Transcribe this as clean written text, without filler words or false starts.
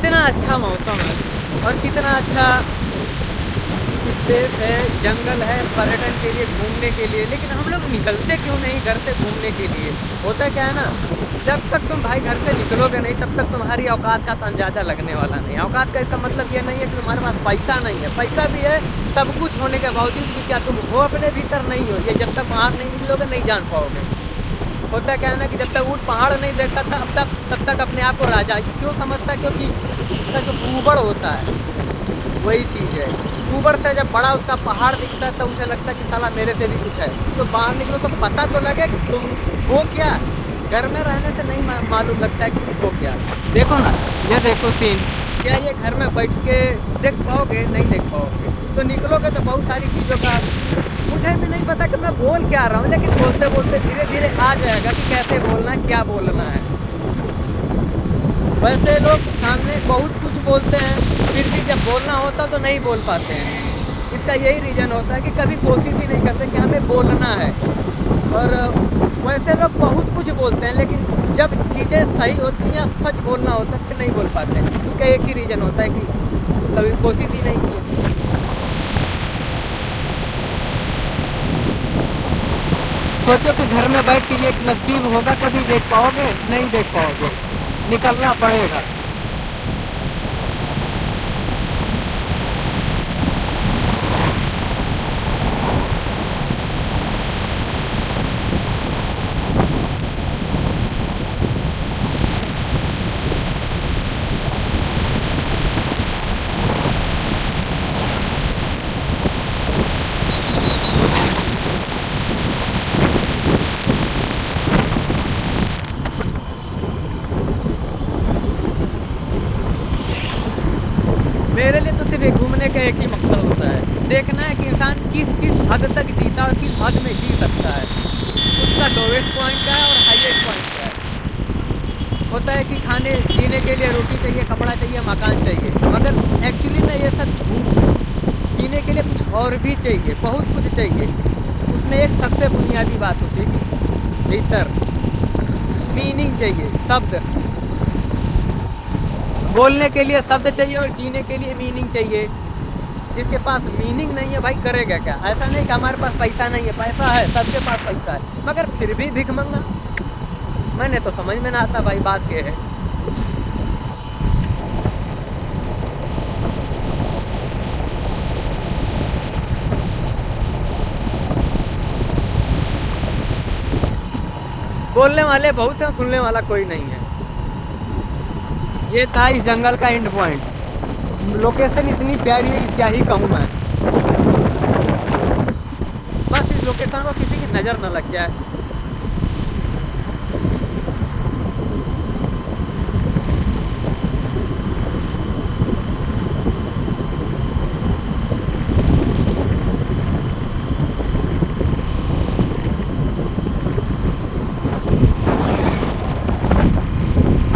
कितना अच्छा मौसम है और कितना अच्छा स्पेस है, जंगल है पर्यटन के लिए, घूमने के लिए, लेकिन हम लोग निकलते क्यों नहीं घर से घूमने के लिए? होता क्या है ना, जब तक तुम भाई घर से निकलोगे नहीं तब तक तुम्हारी औकात का अंदाजा लगने वाला नहीं। औकात का इसका मतलब ये नहीं है कि तुम्हारे पास पैसा नहीं है, पैसा भी है, सब कुछ होने के बावजूद भी क्या तुम हो अपने भीतर नहीं हो, ये जब तक वहाँ नहीं निकलोगे नहीं जान पाओगे। होता क्या है ना कि जब तक ऊँट पहाड़ नहीं देखता था तब तक अपने आप को राजा क्यों समझता, क्योंकि उसका जो ऊबड़ होता है वही चीज़ है। ऊबड़ से जब बड़ा उसका पहाड़ दिखता है तो उसे लगता है कि साला मेरे से भी कुछ है। तो बाहर निकलो तो पता तो लगे कि तुम हो क्या। घर में रहने से नहीं मालूम लगता है कि तुम हो क्या। देखो ना, ये देखो सीन, क्या ये घर में बैठ के देख पाओगे? नहीं देख पाओगे। तो निकलोगे तो बहुत सारी चीज़ों का मुझे भी नहीं पता कि मैं बोल क्या रहा हूँ, लेकिन बोलते बोलते धीरे धीरे आ जाएगा कि कैसे बोलना है, क्या बोलना है। वैसे लोग सामने बहुत कुछ बोलते हैं, फिर भी जब बोलना होता तो नहीं बोल पाते हैं। इसका यही रीज़न होता है कि कभी कोशिश ही नहीं करते कि हमें बोलना है। और वैसे लोग बहुत कुछ बोलते हैं, लेकिन जब चीज़ें सही होती हैं या सच बोलना होता है फिर नहीं बोल पाते हैं। इसका एक ही रीज़न होता है कि कभी कोशिश ही नहीं की। सोचो कि घर में बैठ के ये नसीब होगा, कभी देख पाओगे? नहीं देख पाओगे, निकलना पड़ेगा। मेरे लिए तो सिर्फ घूमने का एक ही मकसद होता है, देखना है कि इंसान किस किस हद तक जीता और किस हद में जी सकता है, उसका लोवेस्ट पॉइंट क्या है और हाईएस्ट पॉइंट क्या है। होता है कि खाने जीने के लिए रोटी चाहिए, कपड़ा चाहिए, मकान चाहिए, मगर एक्चुअली में ये सब झूठ है। जीने के लिए कुछ और भी चाहिए, बहुत कुछ चाहिए। उसमें एक सबसे बुनियादी बात होती है कि भीतर मीनिंग चाहिए, शब्द बोलने के लिए शब्द चाहिए और जीने के लिए मीनिंग चाहिए। जिसके पास मीनिंग नहीं है भाई करेगा क्या? ऐसा नहीं कि हमारे पास पैसा नहीं है, पैसा है, सबके पास पैसा है, मगर फिर भी भिख मंगा। मैंने तो समझ में ना आता भाई, बात ये है। बोलने वाले बहुत हैं, सुनने वाला कोई नहीं है। ये था इस जंगल का एंड पॉइंट। लोकेशन इतनी प्यारी है कि क्या ही कहूँ मैं। बस इस लोकेशन को किसी की नज़र न लग जाए।